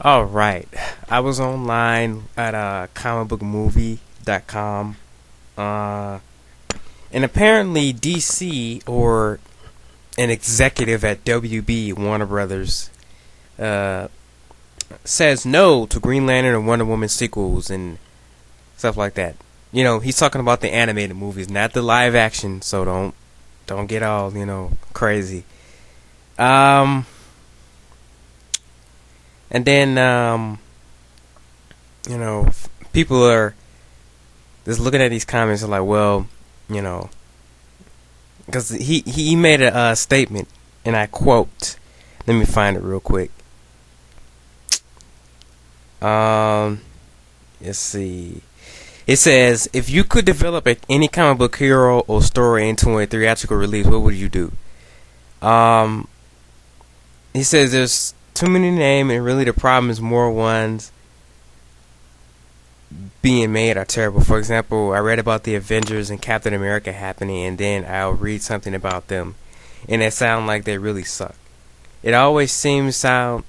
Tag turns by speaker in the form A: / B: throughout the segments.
A: All right. I was online at comicbookmovie.com. Uh, and apparently DC or an executive at WB Warner Brothers uh, says no to Green Lantern and Wonder Woman sequels and stuff like that. You know, he's talking about the animated movies, not the live action. So don't get all crazy. Um, and then people are just looking at these comments and like, well, you know, because he made a statement, and I quote. Let me find it real quick. Um, let's see. It says, if you could develop any comic book hero or story into a theatrical release, what would you do? Um, he says there's too many names, and really the problem is more ones being made are terrible. For example, I read about the Avengers and Captain America happening, and then I'll read something about them, and it sound like they really suck. It always seems to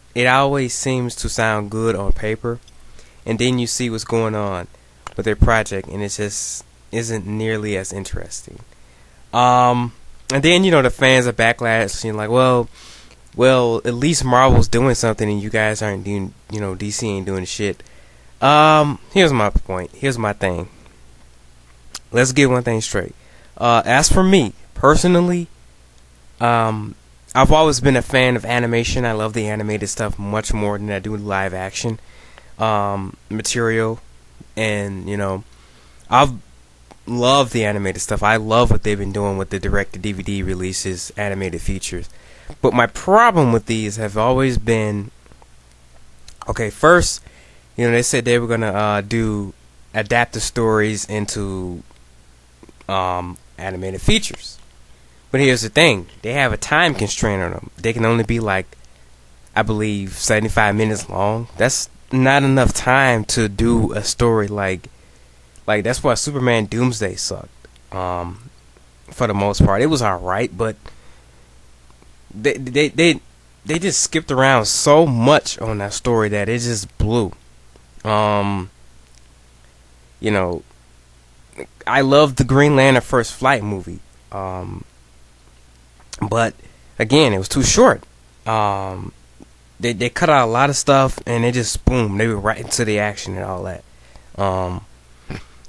A: sound good on paper, and then you see what's going on with their project, and it just isn't nearly as interesting. And then the fans are backlash, like, well, at least Marvel's doing something, and you guys aren't doing, DC ain't doing shit. Here's my point. Here's my thing. Let's get one thing straight. As for me personally, I've always been a fan of animation. I love the animated stuff much more than I do live action material, and I've loved the animated stuff. I love what they've been doing with the direct-to-DVD releases, animated features. But my problem with these have always been, okay, first, they said they were gonna adapt the stories into animated features. But here's the thing: they have a time constraint on them. They can only be I believe, 75 minutes long. That's not enough time to do a story like that's why Superman Doomsday sucked. For the most part, it was alright, but they just skipped around so much on that story that it just blew. I love the Green Lantern First Flight movie. But again, it was too short. They cut out a lot of stuff, and they just boom, they were right into the action and all that.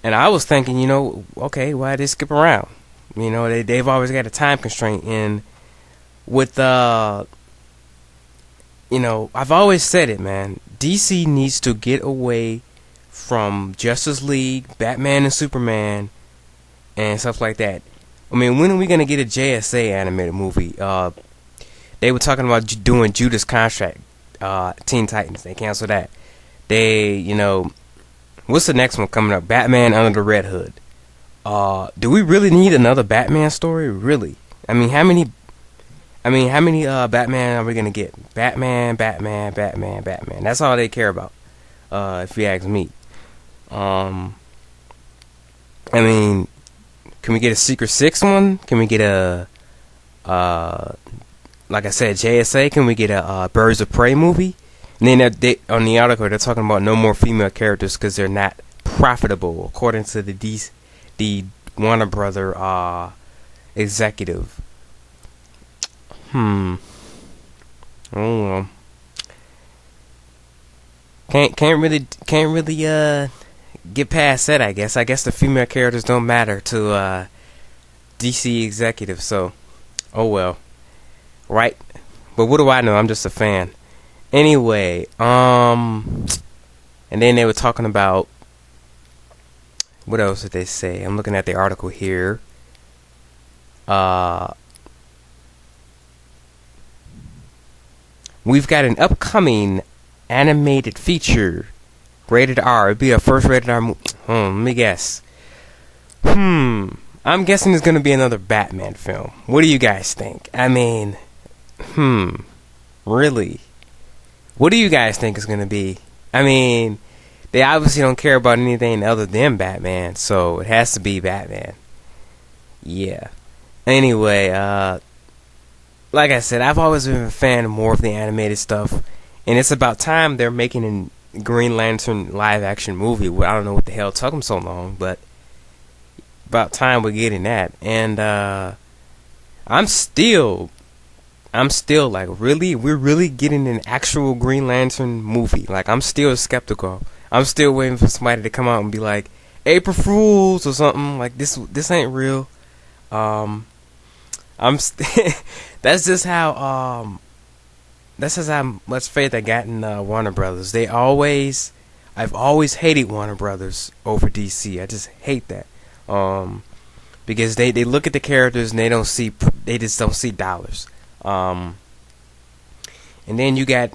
A: And I was thinking, okay, why did they skip around? They've always got a time constraint, and with I've always said it, man. DC needs to get away from Justice League, Batman and Superman, and stuff like that. I mean, when are we gonna get a JSA animated movie? They were talking about doing Judas Contract, Teen Titans. They canceled that. What's the next one coming up? Batman Under the Red Hood. Do we really need another Batman story? Really? I mean, how many Batman are we gonna get? Batman. That's all they care about. If you ask me. I mean, can we get a Secret Six one? Can we get like I said, JSA? Can we get a Birds of Prey movie? And then on the article, they're talking about no more female characters because they're not profitable, according to the Warner Brother executive. I don't know. Can't really get past that. I guess the female characters don't matter to DC executives. So, oh well, right? But what do I know? I'm just a fan. Anyway, and then they were talking about, what else did they say? I'm looking at the article here. We've got an upcoming animated feature, rated R. It'd be a first rated R movie. Let me guess. I'm guessing it's gonna be another Batman film. What do you guys think? I mean, really? What do you guys think it's gonna be? I mean, they obviously don't care about anything other than Batman, so it has to be Batman. Yeah. Anyway, like I said, I've always been a fan of more of the animated stuff, And it's about time they're making a Green Lantern live action movie. Well, I don't know what the hell took them so long, but about time we're getting that. And I'm still like, really? We're really getting an actual Green Lantern movie? Like, I'm still skeptical. I'm still waiting for somebody to come out and be like, April Fools or something. Like, this ain't real. That's just how much faith I got in Warner Brothers. I've always hated Warner Brothers over DC. I just hate that. Because they look at the characters and they just don't see dollars. And then you got,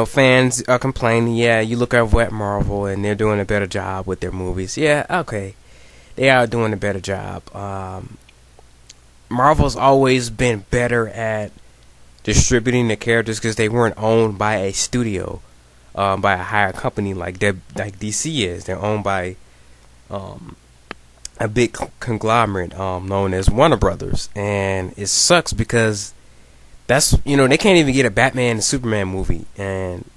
A: fans are complaining. Yeah, you look at Marvel and they're doing a better job with their movies. Yeah, okay, they are doing a better job. Marvel's always been better at distributing the characters because they weren't owned by a studio, by a higher company like DC is. They're owned by a big conglomerate known as Warner Brothers, and it sucks because that's they can't even get a Batman and Superman movie, and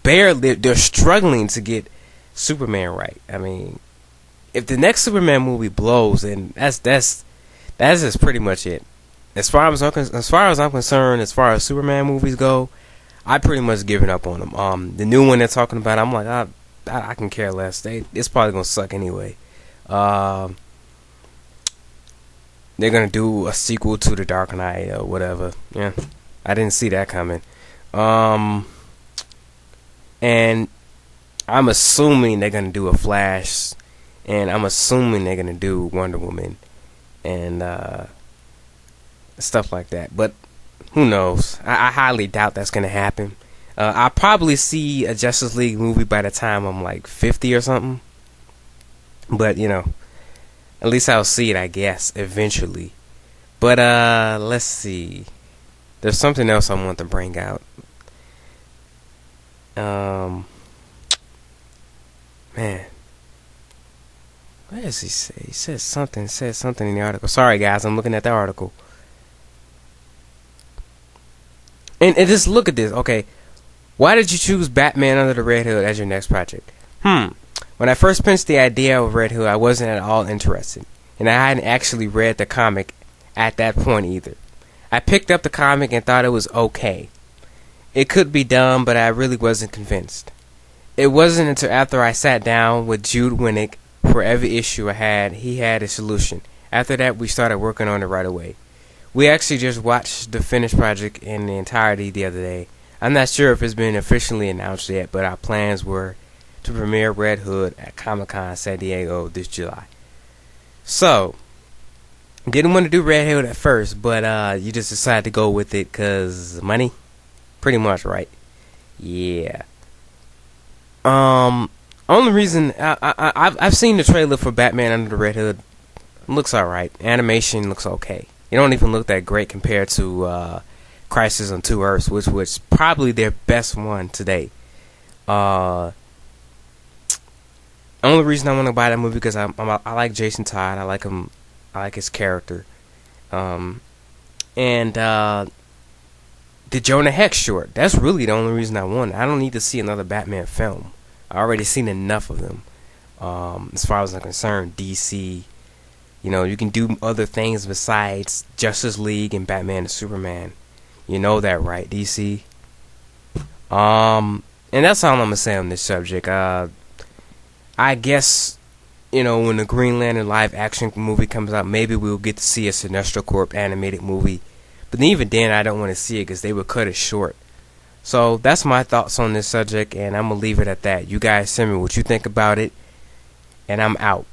A: barely they're struggling to get Superman right. I mean, if the next Superman movie blows, then that's just pretty much it. As far as I'm concerned, as far as Superman movies go, I pretty much given up on them. The new one they're talking about, I'm like, I can care less. It's probably gonna suck anyway. They're gonna do a sequel to The Dark Knight or whatever. Yeah, I didn't see that coming. And I'm assuming they're gonna do a Flash, and I'm assuming they're gonna do Wonder Woman, and stuff like that. But who knows? I highly doubt that's gonna happen. I'll probably see a Justice League movie by the time I'm like 50 or something. But at least I'll see it, I guess, eventually. But let's see. There's something else I want to bring out. Man, what does he say? He said something in the article. Sorry guys, I'm looking at the article. And just look at this. Okay, why did you choose Batman Under the Red Hood as your next project? When I first pitched the idea of Red Hood, I wasn't at all interested, and I hadn't actually read the comic at that point either. I picked up the comic and thought it was okay. It could be done, but I really wasn't convinced. It wasn't until after I sat down with Jude Winnick for every issue I had, he had a solution. After that, we started working on it right away. We actually just watched the finished project in the entirety the other day. I'm not sure if it's been officially announced yet, but our plans were to premiere Red Hood at Comic-Con San Diego this July. So, didn't want to do Red Hood at first, but you just decided to go with it because money? Pretty much, right? Yeah. Only reason I've seen the trailer for Batman Under the Red Hood. It looks alright. Animation looks okay. It don't even look that great compared to Crisis on Two Earths, which was probably their best one today. Only reason I want to buy that movie because I like Jason Todd. I like him. I like his character. And the Jonah Hex short. That's really the only reason I want it. I don't need to see another Batman film. I already seen enough of them. As far as I'm concerned, DC. You can do other things besides Justice League and Batman and Superman. You know that, right, DC? And that's all I'm gonna say on this subject. I guess, when the Green Lantern live action movie comes out, maybe we'll get to see a Sinestro Corp animated movie. But even then, I don't want to see it because they would cut it short. So that's my thoughts on this subject, and I'm gonna leave it at that. You guys send me what you think about it, and I'm out.